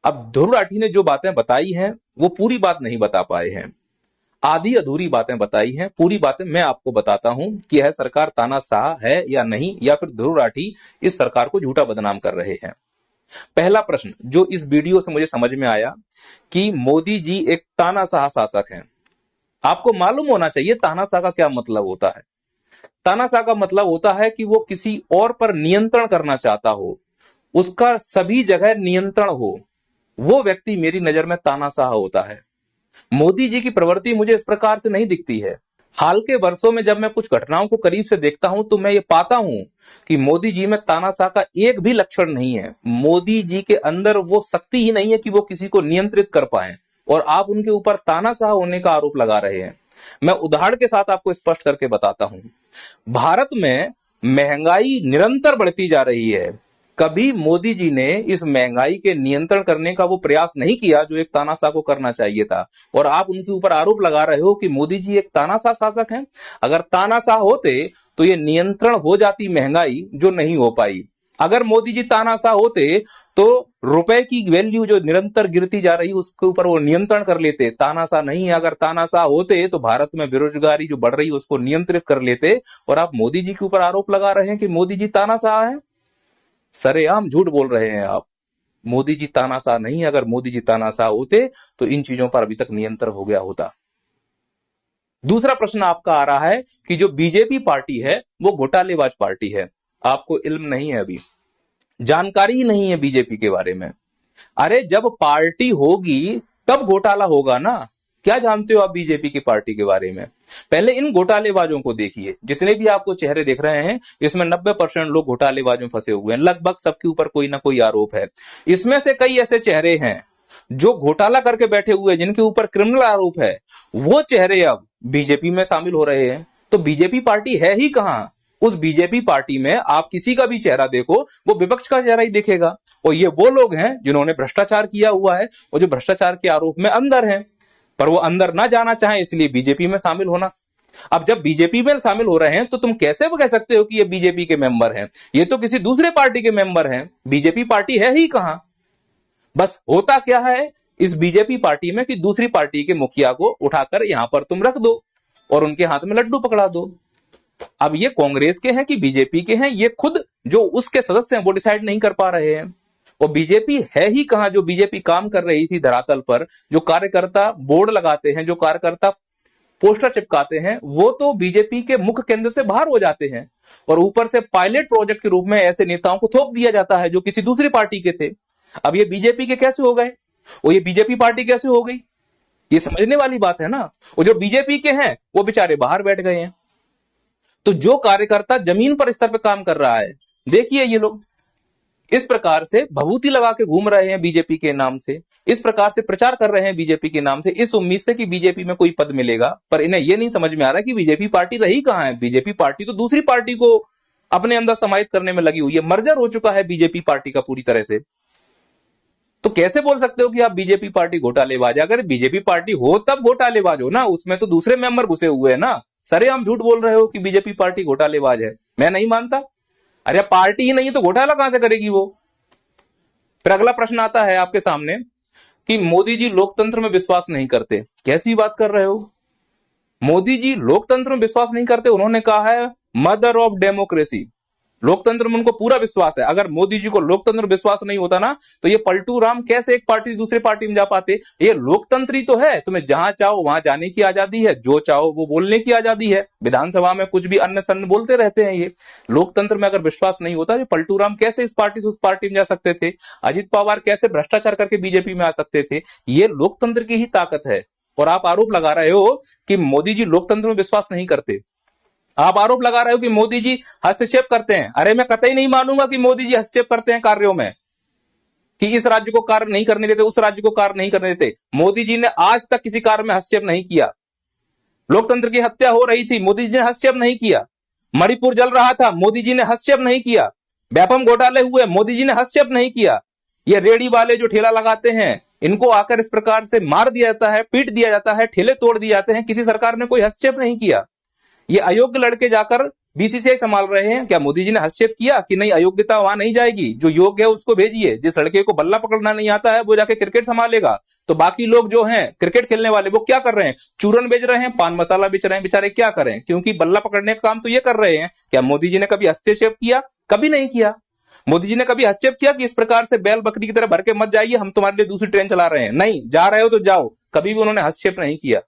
अब ध्रुव राठी ने जो बातें बताई हैं वो पूरी बात नहीं बता पाए हैं, आधी अधूरी बातें बताई हैं। पूरी बातें मैं आपको बताता हूं कि यह सरकार तानाशाह है या नहीं, या फिर ध्रुव राठी इस सरकार को झूठा बदनाम कर रहे हैं। पहला प्रश्न जो इस वीडियो से मुझे समझ में आया कि मोदी जी एक तानाशाह शासक हैं। आपको मालूम होना चाहिए तानाशाह का क्या मतलब होता है। तानाशाह का मतलब होता है कि वो किसी और पर नियंत्रण करना चाहता हो, उसका सभी जगह नियंत्रण हो, वो व्यक्ति मेरी नजर में तानाशाह होता है। मोदी जी की प्रवृत्ति मुझे इस प्रकार से नहीं दिखती है। हाल के वर्षों में जब मैं कुछ घटनाओं को करीब से देखता हूं तो मैं ये पाता हूं कि मोदी जी में तानाशाह का एक भी लक्षण नहीं है। मोदी जी के अंदर वो शक्ति ही नहीं है कि वो किसी को नियंत्रित कर पाए, और आप उनके ऊपर तानाशाह होने का आरोप लगा रहे हैं। मैं उदाहरण के साथ आपको स्पष्ट करके बताता हूं। भारत में महंगाई निरंतर बढ़ती जा रही है। कभी मोदी जी ने इस महंगाई के नियंत्रण करने का वो प्रयास नहीं किया जो एक तानाशाह को करना चाहिए था, और आप उनके ऊपर आरोप लगा रहे हो कि मोदी जी एक तानाशाह शासक हैं। अगर तानाशाह होते तो ये नियंत्रण हो जाती महंगाई, जो नहीं हो पाई। अगर मोदी जी तानाशाह होते तो रुपए की वैल्यू जो निरंतर गिरती जा रही उसके ऊपर वो नियंत्रण कर लेते। तानाशाह नहीं है। अगर तानाशाह होते तो भारत में बेरोजगारी जो बढ़ रही है उसको नियंत्रित कर लेते, और आप मोदी जी के ऊपर आरोप लगा रहे हैं कि मोदी जी तानाशाह है। सरेआम झूठ बोल रहे हैं आप। मोदी जी तानाशाह नहीं है। अगर मोदी जी तानाशाह होते तो इन चीजों पर अभी तक नियंत्रण हो गया होता। दूसरा प्रश्न आपका आ रहा है कि जो बीजेपी पार्टी है वो घोटालेबाज पार्टी है। आपको इल्म नहीं है, अभी जानकारी ही नहीं है बीजेपी के बारे में। अरे जब पार्टी होगी तब घोटाला होगा ना। क्या जानते हो आप बीजेपी की पार्टी के बारे में? पहले इन घोटालेबाजों को देखिए। जितने भी आपको चेहरे दिख रहे हैं इसमें 90% लोग घोटालेबाजों में फंसे हुए हैं। लगभग सबके ऊपर कोई ना कोई आरोप है। इसमें से कई ऐसे चेहरे हैं जो घोटाला करके बैठे हुए हैं, जिनके ऊपर क्रिमिनल आरोप है। वो चेहरे अब बीजेपी में शामिल हो रहे हैं। तो बीजेपी पार्टी है ही कहां? उस बीजेपी पार्टी में आप किसी का भी चेहरा देखो वो विपक्ष का चेहरा ही दिखेगा, और ये वो लोग हैं जिन्होंने भ्रष्टाचार किया हुआ है और जो भ्रष्टाचार के आरोप में अंदर हैं, पर वो अंदर ना जाना चाहें इसलिए बीजेपी में शामिल होना। अब जब बीजेपी में शामिल हो रहे हैं तो तुम कैसे वो कह सकते हो कि ये बीजेपी के मेंबर हैं? ये तो किसी दूसरे पार्टी के मेंबर हैं। बीजेपी पार्टी है ही कहां? बस होता क्या है इस बीजेपी पार्टी में कि दूसरी पार्टी के मुखिया को उठाकर यहां पर तुम रख दो और उनके हाथ में लड्डू पकड़ा दो। अब ये कांग्रेस के हैं कि बीजेपी के हैं, ये खुद जो उसके सदस्य हैं वो डिसाइड नहीं कर पा रहे हैं। और बीजेपी है ही कहां जो बीजेपी काम कर रही थी धरातल पर। जो कार्यकर्ता बोर्ड लगाते हैं, जो कार्यकर्ता पोस्टर चिपकाते हैं, वो तो बीजेपी के मुख्य केंद्र से बाहर हो जाते हैं, और ऊपर से पायलट प्रोजेक्ट के रूप में ऐसे नेताओं को थोप दिया जाता है जो किसी दूसरी पार्टी के थे। अब ये बीजेपी के कैसे हो गए और ये बीजेपी पार्टी कैसे हो गई? ये समझने वाली बात है ना। और जो बीजेपी के हैं वो बेचारे बाहर बैठ गए हैं। तो जो कार्यकर्ता जमीन पर स्तर पर काम कर रहा है, देखिए ये लोग इस प्रकार से भभूति लगा के घूम रहे हैं बीजेपी के नाम से, इस प्रकार से प्रचार कर रहे हैं बीजेपी के नाम से, इस उम्मीद से कि बीजेपी में कोई पद मिलेगा। पर इन्हें यह नहीं समझ में आ रहा कि बीजेपी पार्टी रही कहां है। बीजेपी पार्टी तो दूसरी पार्टी को अपने अंदर समाहित करने में लगी हुई है। मर्जर हो चुका है बीजेपी पार्टी का पूरी तरह से। तो कैसे बोल सकते हो कि आप बीजेपी पार्टी घोटालेबाज है? अगर बीजेपी पार्टी हो तब घोटालेबाज हो ना, उसमें तो दूसरे मेंबर घुसे हुए हैं ना। सरे हम झूठ बोल रहे हो कि बीजेपी पार्टी घोटालेबाज है, मैं नहीं मानता। अरे पार्टी ही नहीं तो घोटाला कहां से करेगी वो? फिर अगला प्रश्न आता है आपके सामने कि मोदी जी लोकतंत्र में विश्वास नहीं करते। कैसी बात कर रहे हो? मोदी जी लोकतंत्र में विश्वास नहीं करते? उन्होंने कहा है मदर ऑफ डेमोक्रेसी। लोकतंत्र में उनको पूरा विश्वास है। अगर मोदी जी को लोकतंत्र में विश्वास नहीं होता ना तो ये पलटू राम कैसे एक पार्टी से दूसरे पार्टी में जा पाते? ये लोकतंत्र ही तो है। तुम्हें जहां चाहो वहां जाने की आजादी है, जो चाहो वो बोलने की आजादी है। विधानसभा में कुछ भी अन्य सन्न बोलते रहते हैं। ये लोकतंत्र में अगर विश्वास नहीं होता, ये पलटू राम कैसे इस पार्टी से उस पार्टी में जा सकते थे? अजित पवार कैसे भ्रष्टाचार करके बीजेपी में आ सकते थे? ये लोकतंत्र की ही ताकत है। और आप आरोप लगा रहे हो कि मोदी जी लोकतंत्र में विश्वास नहीं करते। आप आरोप लगा रहे हो कि मोदी जी हस्तक्षेप करते हैं। अरे मैं कतई नहीं मानूंगा कि मोदी जी हस्तक्षेप करते हैं कार्यों में, कि इस राज्य को कार्य नहीं करने देते, उस राज्य को कार्य नहीं करने देते। मोदी जी ने आज तक किसी कार्य में हस्तक्षेप नहीं किया। लोकतंत्र की हत्या हो रही थी, मोदी जी ने हस्तक्षेप नहीं किया। मणिपुर जल रहा था, मोदी जी ने हस्तक्षेप नहीं किया। व्यापम घोटाले हुए, मोदी जी ने हस्तक्षेप नहीं किया। ये रेडी वाले जो ठेला लगाते हैं, इनको आकर इस प्रकार से मार दिया जाता है, पीट दिया जाता है, ठेले तोड़ दिए जाते हैं, किसी सरकार ने कोई हस्तक्षेप नहीं किया। ये अयोग्य लड़के जाकर बीसीसीआई संभाल रहे हैं। क्या मोदी जी ने हस्तक्षेप किया कि नहीं, अयोग्यता वहां नहीं जाएगी, जो योग्य है उसको भेजिए, जिस लड़के को बल्ला पकड़ना नहीं आता है वो जाके क्रिकेट संभालेगा। तो बाकी लोग जो हैं क्रिकेट खेलने वाले वो क्या कर रहे हैं, चूरन बेच रहे हैं, पान मसाला बेच रहे हैं, बेचारे क्या करें, क्योंकि बल्ला पकड़ने का काम तो ये कर रहे हैं। क्या मोदी जी ने कभी हस्तक्षेप किया? कभी नहीं किया। मोदी जी ने कभी हस्तक्षेप किया कि इस प्रकार से बैल बकरी की तरह भर के मत जाइए, हम तुम्हारे लिए दूसरी ट्रेन चला रहे हैं? नहीं, जा रहे हो तो जाओ। कभी भी उन्होंने हस्तक्षेप नहीं किया।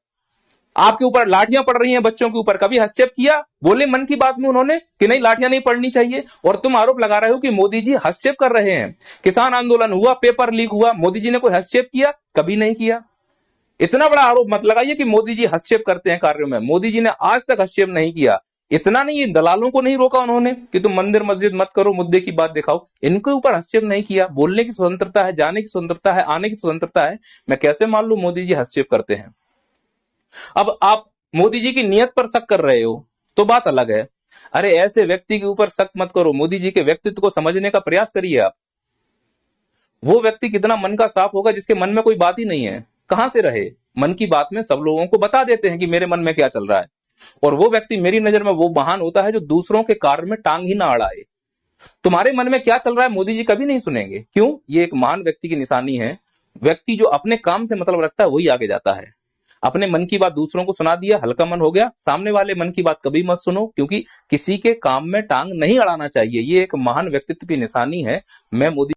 आपके ऊपर लाठियां पड़ रही हैं बच्चों के ऊपर, कभी हस्तक्षेप किया? बोले मन की बात में उन्होंने कि नहीं, लाठियां नहीं पड़नी चाहिए। और तुम आरोप लगा रहे हो कि मोदी जी हस्तक्षेप कर रहे हैं। किसान आंदोलन हुआ, पेपर लीक हुआ, मोदी जी ने कोई हस्तक्षेप किया? कभी नहीं किया। इतना बड़ा आरोप मत लगाइए कि मोदी जी हस्तक्षेप करते हैं कार्यों में। मोदी जी ने आज तक हस्तक्षेप नहीं किया। इतना नहीं, दलालों को नहीं रोका उन्होंने कि तुम मंदिर मस्जिद मत करो, मुद्दे की बात दिखाओ। इनके ऊपर हस्तक्षेप नहीं किया। बोलने की स्वतंत्रता है, जाने की स्वतंत्रता है, आने की स्वतंत्रता है। मैं कैसे मान लू मोदी जी हस्तक्षेप करते हैं? अब आप मोदी जी की नियत पर शक कर रहे हो तो बात अलग है। अरे ऐसे व्यक्ति के ऊपर शक मत करो, मोदी जी के व्यक्तित्व को समझने का प्रयास करिए आप। वो व्यक्ति कितना मन का साफ होगा जिसके मन में कोई बात ही नहीं है। कहां से रहे? मन की बात में सब लोगों को बता देते हैं कि मेरे मन में क्या चल रहा है। और वो व्यक्ति मेरी नजर में वो महान होता है जो दूसरों के कार्य में टांग ही ना अड़ाए। तुम्हारे मन में क्या चल रहा है मोदी जी कभी नहीं सुनेंगे। क्यों? ये एक महान व्यक्ति की निशानी है। व्यक्ति जो अपने काम से मतलब रखता है वही आगे जाता है। अपने मन की बात दूसरों को सुना दिया, हल्का मन हो गया। सामने वाले मन की बात कभी मत सुनो, क्योंकि किसी के काम में टांग नहीं अड़ाना चाहिए। ये एक महान व्यक्तित्व की निशानी है। मैं मोदी